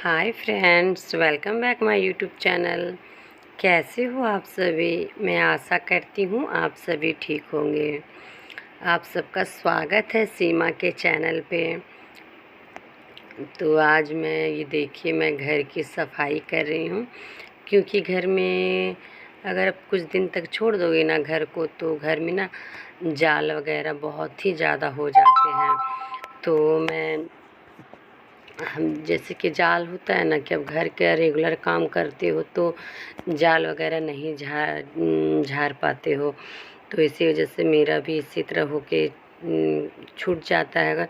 Hi friends, welcome back my YouTube channel. कैसे हो आप सभी? मैं आशा करती हूँ आप सभी ठीक होंगे। आप सबका स्वागत है सीमा के चैनल पे। तो आज मैं देखिए मैं घर की सफाई कर रही हूँ, क्योंकि घर में अगर आप कुछ दिन तक छोड़ दोगे ना घर को, तो घर में ना जाल वगैरह बहुत ही ज़्यादा हो जाते हैं। तो मैं हम जैसे कि जाल होता है ना कि अब घर के रेगुलर काम करते हो तो जाल वगैरह नहीं झाड़ पाते हो। तो इसी वजह से मेरा भी इसी तरह होके छूट जाता है।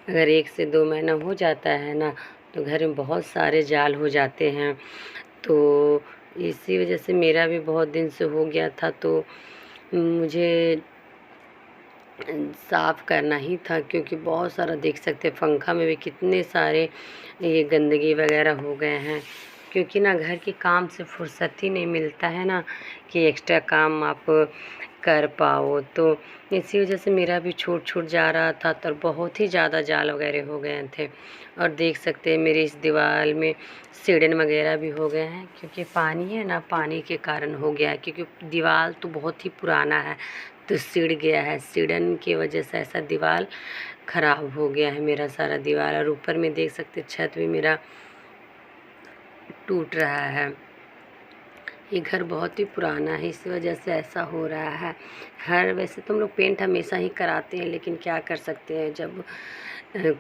अगर 1 से 2 महीना हो जाता है ना, तो घर में बहुत सारे जाल हो जाते हैं। तो इसी वजह से मेरा भी बहुत दिन से हो गया था, तो मुझे साफ़ करना ही था, क्योंकि बहुत सारा देख सकते हैं पंखा में भी कितने सारे ये गंदगी वगैरह हो गए हैं। क्योंकि ना घर के काम से फुर्सत ही नहीं मिलता है ना कि एक्स्ट्रा काम आप कर पाओ। तो इसी वजह से मेरा भी छूट जा रहा था, तो बहुत ही ज़्यादा जाल वगैरह हो गए थे। और देख सकते हैं मेरी इस दीवार में सीढ़न वगैरह भी हो गए हैं, क्योंकि पानी है ना, पानी के कारण हो गया है। क्योंकि दीवार तो बहुत ही पुराना है, तो सिड़ गया है। सिड़न की वजह से ऐसा दीवार ख़राब हो गया है मेरा सारा दीवार। और ऊपर में देख सकते छत भी मेरा टूट रहा है। ये घर बहुत ही पुराना है, इस वजह से ऐसा हो रहा है। वैसे तो हम लोग पेंट हमेशा ही कराते हैं, लेकिन क्या कर सकते हैं, जब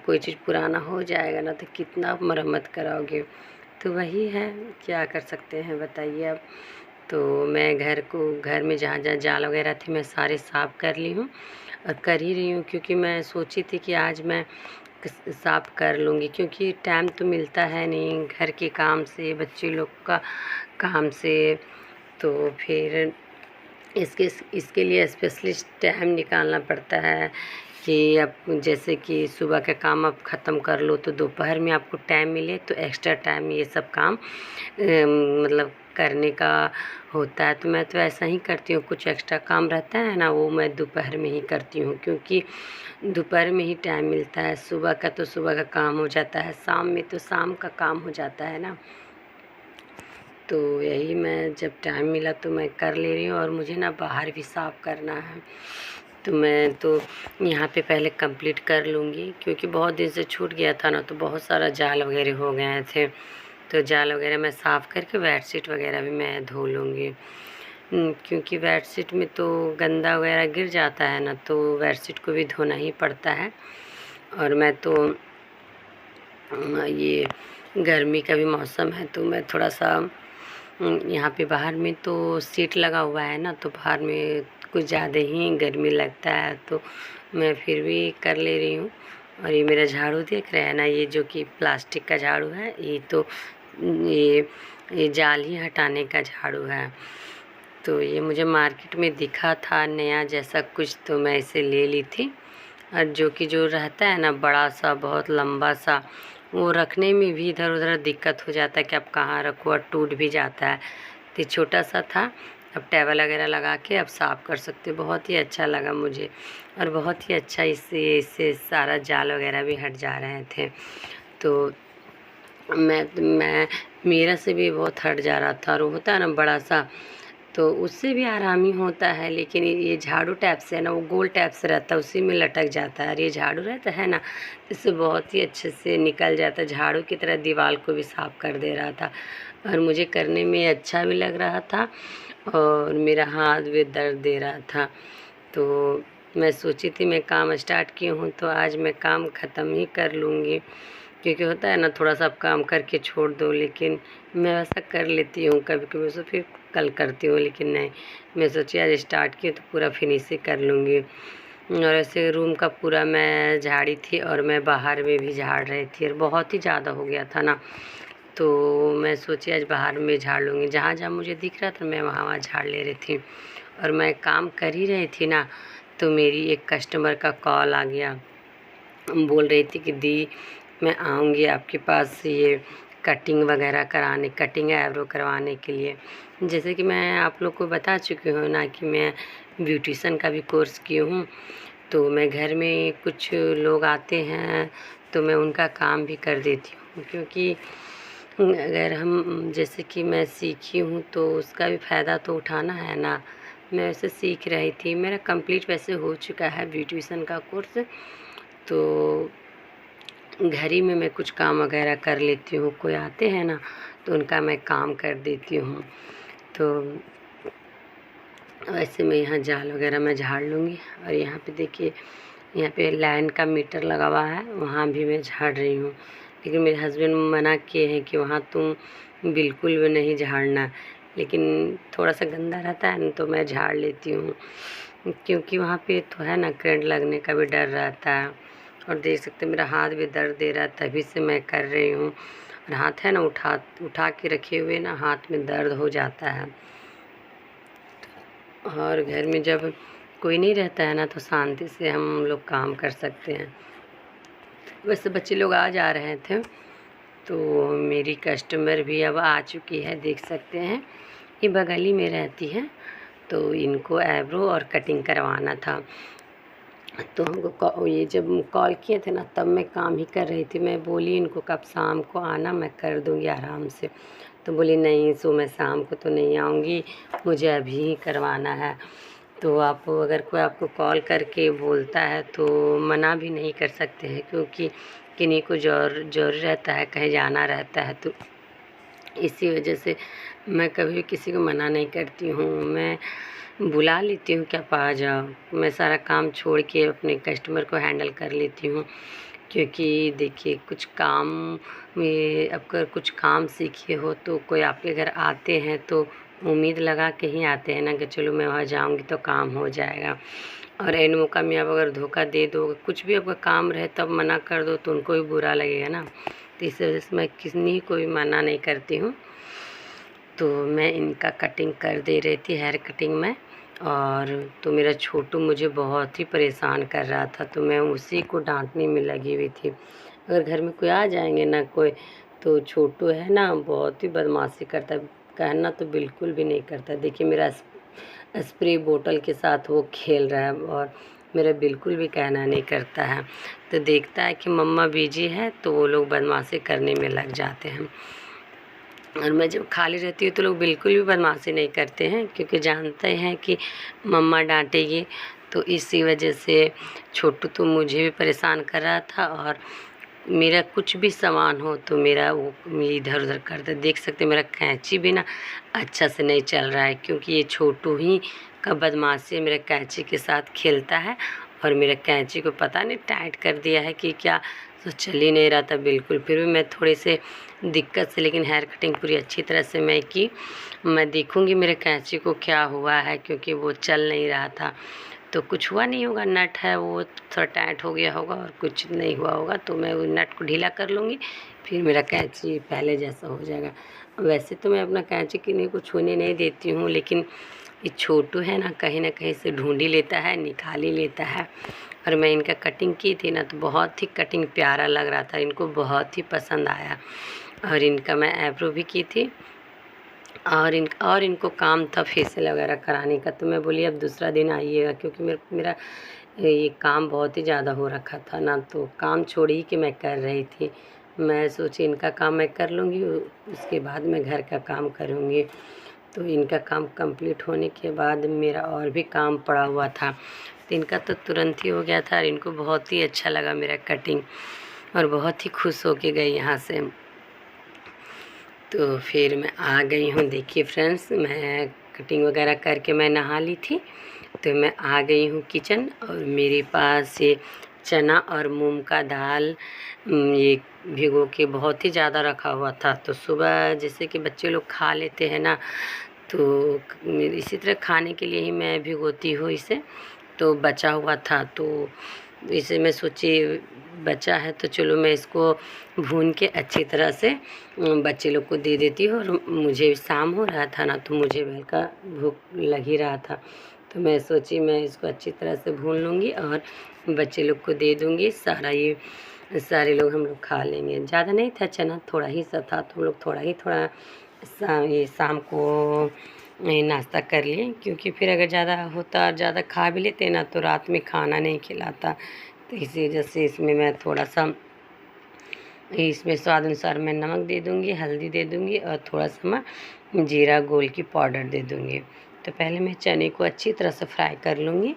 कोई चीज़ पुराना हो जाएगा ना, तो कितना मरम्मत कराओगे। तो वही है, क्या कर सकते हैं बताइए अब। तो मैं घर में जहाँ जहाँ जाल वगैरह थी मैं सारे साफ़ कर ली हूँ और कर ही रही हूँ, क्योंकि मैं सोची थी कि आज मैं साफ़ कर लूँगी, क्योंकि टाइम तो मिलता है नहीं घर के काम से, बच्चे लोग का काम से। तो फिर इसके लिए स्पेशलिस्ट टाइम निकालना पड़ता है कि अब जैसे कि सुबह का काम आप ख़त्म कर लो, तो दोपहर में आपको टाइम मिले तो एक्स्ट्रा टाइम ये सब काम मतलब करने का होता है। तो मैं तो ऐसा ही करती हूँ, कुछ एक्स्ट्रा काम रहता है ना, वो मैं दोपहर में ही करती हूँ, क्योंकि दोपहर में ही टाइम मिलता है। सुबह का तो सुबह का काम हो जाता है, शाम में तो शाम का काम हो जाता है ना। तो यही मैं जब टाइम मिला तो मैं कर ले रही हूँ। और मुझे ना बाहर भी साफ़ करना है, तो मैं तो यहाँ पे पहले कंप्लीट कर लूँगी, क्योंकि बहुत दिन से छूट गया था ना, तो बहुत सारा जाल वगैरह हो गए थे। तो जाल वगैरह मैं साफ़ करके बेडशीट वगैरह भी मैं धो लूँगी। क्योंकि बेडशीट में तो गंदा वगैरह गिर जाता है ना, तो बेडशीट को भी धोना ही पड़ता है। और मैं तो ये गर्मी का भी मौसम है, तो मैं थोड़ा सा यहाँ पे बाहर में तो सीट लगा हुआ है ना, तो बाहर में कुछ ज़्यादा ही गर्मी लगता है, तो मैं फिर भी कर ले रही हूँ। और ये मेरा झाड़ू देख रहे हैं ना, ये जो कि प्लास्टिक का झाड़ू है, ये तो ये जाल ही हटाने का झाड़ू है। तो ये मुझे मार्केट में दिखा था नया जैसा कुछ, तो मैं इसे ले ली थी। और जो रहता है ना बड़ा सा, बहुत लंबा सा, वो रखने में भी इधर उधर दिक्कत हो जाता है कि अब कहाँ रखो, और टूट भी जाता है। तो छोटा सा था, अब टेबल वगैरह लगा के अब साफ़ कर सकते हो। बहुत ही अच्छा लगा मुझे, और बहुत ही अच्छा इससे सारा जाल वगैरह भी हट जा रहे थे। तो मैं मेरा से भी बहुत हट जा रहा था। और वो होता है ना बड़ा सा, तो उससे भी आराम ही होता है। लेकिन ये झाड़ू टाइप से है ना, वो गोल टाइप से रहता है, उसी में लटक जाता है। और ये झाड़ू रहता है ना, इससे बहुत ही अच्छे से निकल जाता है। झाड़ू की तरह दीवार को भी साफ़ कर दे रहा था, और मुझे करने में अच्छा भी लग रहा था, और मेरा हाथ भी दर्द दे रहा था। तो मैं सोची थी मैं काम स्टार्ट की हूँ, तो आज मैं काम ख़त्म ही कर लूँगी। क्योंकि होता है ना थोड़ा सा आप काम करके छोड़ दो, लेकिन मैं वैसा कर लेती हूँ कभी कभी, उसको फिर कल करती हूँ। लेकिन नहीं, मैं सोची आज स्टार्ट की तो पूरा फिनिश ही कर लूँगी। और ऐसे रूम का पूरा मैं झाड़ी थी, और मैं बाहर में भी झाड़ रही थी, और बहुत ही ज़्यादा हो गया था ना, तो मैं सोची आज बाहर में झाड़ लूँगी। जहाँ जहाँ मुझे दिख रहा था मैं वहाँ वहाँ झाड़ ले रही थी। और मैं काम कर ही रही थी ना, तो मेरी एक कस्टमर का कॉल आ गया। बोल रही थी कि दी मैं आऊँगी आपके पास ये कटिंग वगैरह कराने, कटिंग आईब्रो करवाने के लिए। जैसे कि मैं आप लोग को बता चुकी हूँ ना कि मैं ब्यूटिशन का भी कोर्स की हूँ। तो मैं घर में कुछ लोग आते हैं, तो मैं उनका काम भी कर देती हूँ, क्योंकि अगर हम जैसे कि मैं सीखी हूँ तो उसका भी फ़ायदा तो उठाना है ना। मैं वैसे सीख रही थी, मेरा कंप्लीट वैसे हो चुका है ब्यूटीशियन का कोर्स। तो घर ही में मैं कुछ काम वगैरह कर लेती हूँ, कोई आते हैं ना तो उनका मैं काम कर देती हूँ। तो वैसे मैं यहाँ जाल वगैरह मैं झाड़ लूँगी। और यहाँ पे देखिए, यहाँ पे लाइन का मीटर लगा हुआ है, वहाँ भी मैं झाड़ रही हूँ। लेकिन मेरे हस्बैंड मना किए हैं कि वहाँ तुम बिल्कुल भी नहीं झाड़ना, लेकिन थोड़ा सा गंदा रहता है ना तो मैं झाड़ लेती हूँ, क्योंकि वहाँ पे तो है ना करंट लगने का भी डर रहता है। और देख सकते मेरा हाथ भी दर्द दे रहा है, तभी से मैं कर रही हूँ। और हाथ है ना उठा उठा के रखे हुए ना हाथ में दर्द हो जाता है। और घर में जब कोई नहीं रहता है ना तो शांति से हम लोग काम कर सकते हैं। वैसे बच्चे लोग आ जा रहे थे, तो मेरी कस्टमर भी अब आ चुकी है, देख सकते हैं ये बगल ही में रहती है। तो इनको आईब्रो और कटिंग करवाना था। तो हमको ये जब कॉल किए थे ना तब मैं काम ही कर रही थी। मैं बोली इनको कब शाम को आना, मैं कर दूँगी आराम से। तो बोली नहीं सो मैं शाम को तो नहीं आऊँगी, मुझे अभी ही करवाना है। तो आप अगर कोई आपको कॉल करके बोलता है तो मना भी नहीं कर सकते हैं, क्योंकि किन्हीं को ज़रूरी रहता है, कहीं जाना रहता है। तो इसी वजह से मैं कभी भी किसी को मना नहीं करती हूँ। मैं बुला लेती हूँ कि आप आ जाओ, मैं सारा काम छोड़ के अपने कस्टमर को हैंडल कर लेती हूँ। क्योंकि देखिए कुछ काम में अगर कुछ काम सीखे हो तो कोई आपके घर आते हैं तो उम्मीद लगा के ही आते हैं ना कि चलो मैं वहाँ जाऊँगी तो काम हो जाएगा। और एन मौका में आप अगर धोखा दे दो, कुछ भी आपका काम रहे तब मना कर दो तो उनको भी बुरा लगेगा ना। तो इस वजह से मैं किसी को भी मना नहीं करती हूँ। तो मैं इनका कटिंग कर दे रही थी, हेयर कटिंग में। और तो मेरा छोटू मुझे बहुत ही परेशान कर रहा था, तो मैं उसी को डांटने में लगी हुई थी। अगर घर में कोई आ जाएंगे ना कोई, तो छोटू है ना बहुत ही बदमाशी करता है, कहना तो बिल्कुल भी नहीं करता। देखिए मेरा स्प्रे बोतल के साथ वो खेल रहा है और मेरा बिल्कुल भी कहना नहीं करता है। तो देखता है कि मम्मा बिजी है तो वो लोग बदमाशी करने में लग जाते हैं। और मैं जब खाली रहती हूँ तो लोग बिल्कुल भी बदमाशी नहीं करते हैं, क्योंकि जानते हैं कि मम्मा डांटेगी। तो इसी वजह से छोटू तो मुझे भी परेशान कर रहा था। और मेरा कुछ भी सामान हो तो मेरा वो इधर उधर करता। देख सकते मेरा कैंची भी ना अच्छा से नहीं चल रहा है, क्योंकि ये छोटू ही का बदमाशी मेरे कैंची के साथ खेलता है। और मेरे कैंची को पता नहीं टाइट कर दिया है कि क्या, तो चल ही नहीं रहा था बिल्कुल। फिर भी मैं थोड़ी से दिक्कत से, लेकिन हेयर कटिंग पूरी अच्छी तरह से मैं की। मैं देखूँगी मेरे कैंची को क्या हुआ है, क्योंकि वो चल नहीं रहा था। तो कुछ हुआ नहीं होगा, नट है वो थोड़ा टाइट हो गया होगा और कुछ नहीं हुआ होगा, तो मैं वो नट को ढीला कर लूँगी, फिर मेरा कैंची पहले जैसा हो जाएगा। वैसे तो मैं अपना कैंची किन्हीं को छूने नहीं देती हूँ, लेकिन ये छोटू है ना कहीं से ढूंढ ही लेता है, निकाल ही लेता है। और मैं इनका कटिंग की थी ना तो बहुत ही कटिंग प्यारा लग रहा था, इनको बहुत ही पसंद आया। और इनका मैं आईब्रो भी की थी। और इनको काम था फेशियल वगैरह कराने का। तो मैं बोली अब दूसरा दिन आइएगा, क्योंकि मेरा ये काम बहुत ही ज़्यादा हो रखा था ना, तो काम छोड़ी के मैं कर रही थी। मैं सोची इनका काम मैं कर लूँगी, उसके बाद मैं घर का काम करूँगी। तो इनका काम कंप्लीट होने के बाद मेरा और भी काम पड़ा हुआ था, तो इनका तो तुरंत ही हो गया था। और इनको बहुत ही अच्छा लगा मेरा कटिंग, और बहुत ही खुश होके गई यहाँ से। तो फिर मैं आ गई हूँ। देखिए फ्रेंड्स, मैं कटिंग वगैरह करके मैं नहा ली थी, तो मैं आ गई हूँ किचन। और मेरे पास ये चना और मूंग का दाल ये भिगो के बहुत ही ज़्यादा रखा हुआ था। तो सुबह जैसे कि बच्चे लोग खा लेते हैं ना, तो इसी तरह खाने के लिए ही मैं भिगोती हूँ इसे। तो बचा हुआ था, तो इसे मैं सोची बचा है तो चलो मैं इसको भून के अच्छी तरह से बच्चे लोग को दे देती हूँ। और मुझे शाम हो रहा था ना, तो मुझे हल्का भूख लग ही रहा था, तो मैं सोची मैं इसको अच्छी तरह से भून लूँगी और बच्चे लोग को दे दूँगी। सारे लोग हम लोग खा लेंगे। ज़्यादा नहीं था चना, थोड़ा ही सा था, तो हम लोग थोड़ा ये शाम को नाश्ता कर लिए। क्योंकि फिर अगर ज़्यादा होता और ज़्यादा खा भी लेते ना तो रात में खाना नहीं खिलाता। तो इसी वजह से इसमें मैं थोड़ा सा इसमें स्वाद अनुसार मैं नमक दे दूँगी, हल्दी दे दूँगी और थोड़ा सा मैं जीरा गोल की पाउडर दे दूँगी। तो पहले मैं चने को अच्छी तरह से फ्राई कर लूँगी,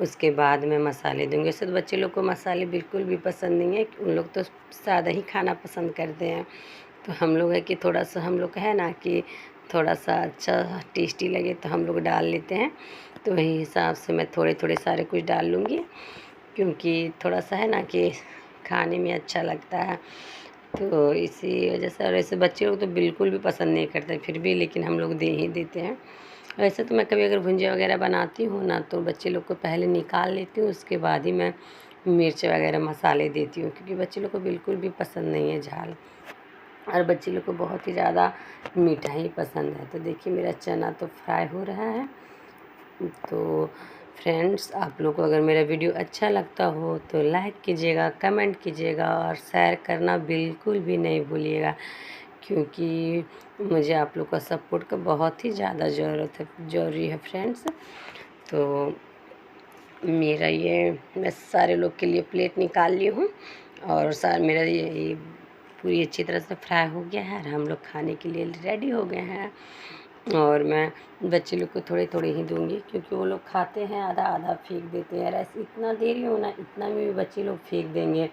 उसके बाद मैं मसाले दूँगी। वैसे तो बच्चे लोग को मसाले बिल्कुल भी पसंद नहीं है, उन लोग तो सादा ही खाना पसंद करते हैं। तो हम लोग है कि थोड़ा सा हम लोग है ना कि थोड़ा सा अच्छा टेस्टी लगे तो हम लोग डाल लेते हैं। तो वही हिसाब से मैं थोड़े थोड़े सारे कुछ डाल लूँगी, क्योंकि थोड़ा सा है ना कि खाने में अच्छा लगता है। तो इसी वजह से, और ऐसे बच्चे लोग तो बिल्कुल भी पसंद नहीं करते फिर भी, लेकिन हम लोग दे ही देते हैं। वैसे तो मैं कभी अगर भुंजिया वगैरह बनाती हूँ ना तो बच्चे लोग को पहले निकाल लेती हूँ, उसके बाद ही मैं मिर्च वगैरह मसाले देती हूँ, क्योंकि बच्चे लोग को बिल्कुल भी पसंद नहीं है झाल, और बच्चे लोग को बहुत ही ज़्यादा मीठा ही पसंद है। तो देखिए मेरा चना तो फ्राई हो रहा है। तो फ्रेंड्स, आप लोग को अगर मेरा वीडियो अच्छा लगता हो तो लाइक कीजिएगा, कमेंट कीजिएगा और शेयर करना बिल्कुल भी नहीं भूलिएगा, क्योंकि मुझे आप लोग का सपोर्ट का बहुत ही ज़्यादा ज़रूरी है फ्रेंड्स। तो मेरा ये मैं सारे लोग के लिए प्लेट निकाल ली हूँ, और मेरा ये पूरी अच्छी तरह से फ्राई हो गया है और हम लोग खाने के लिए रेडी हो गए हैं। और मैं बच्चे लोग को थोड़े थोड़े ही दूंगी, क्योंकि वो लोग खाते हैं आधा आधा फेंक देते हैं। ऐसे इतना देरी हो ना, इतना में भी बच्चे लोग फेंक देंगे,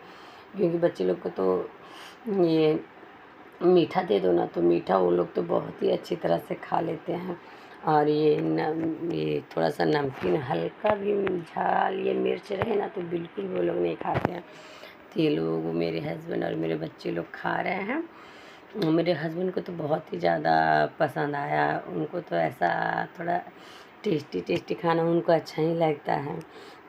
क्योंकि बच्चे लोग को तो ये मीठा दे दो ना तो मीठा वो लोग तो बहुत ही अच्छी तरह से खा लेते हैं। और ये थोड़ा सा नमकीन हल्का भी झाल ये मिर्च रहे ना तो बिल्कुल वो लोग नहीं खाते हैं। तो ये लोग, मेरे हस्बैंड और मेरे बच्चे लोग खा रहे हैं। मेरे हस्बैंड को तो बहुत ही ज़्यादा पसंद आया, उनको तो ऐसा थोड़ा टेस्टी टेस्टी खाना उनको अच्छा ही लगता है।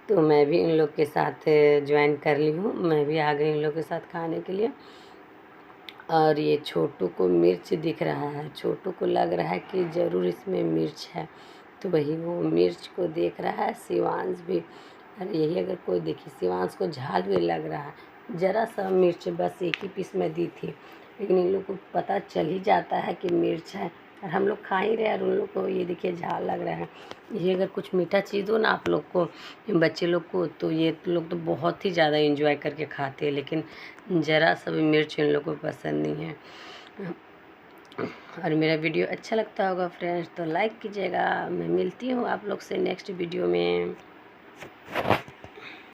तो मैं भी इन लोग के साथ ज्वाइन कर ली हूँ, मैं भी आ गई इन लोग के साथ खाने के लिए। और ये छोटू को मिर्च दिख रहा है, छोटू को लग रहा है कि ज़रूर इसमें मिर्च है, तो वही वो मिर्च को देख रहा है। शिवांश भी, और यही अगर कोई देखिए, शिवांश को झाल भी लग रहा है। ज़रा सा मिर्च बस एक ही पीस में दी थी, लेकिन इन लोग को पता चल ही जाता है कि मिर्च है, और हम लोग खा ही रहे हैं और उन लोग को ये देखिए झाल लग रहा है। ये अगर कुछ मीठा चीज़ दो ना आप लोग को, बच्चे लोग को, तो ये लोग तो बहुत ही ज़्यादा एंजॉय करके खाते हैं, लेकिन ज़रा सा भी मिर्च इन लोग को पसंद नहीं है। और मेरा वीडियो अच्छा लगता होगा फ्रेंड्स तो लाइक कीजिएगा। मैं मिलती हूँ आप लोग से नेक्स्ट वीडियो में।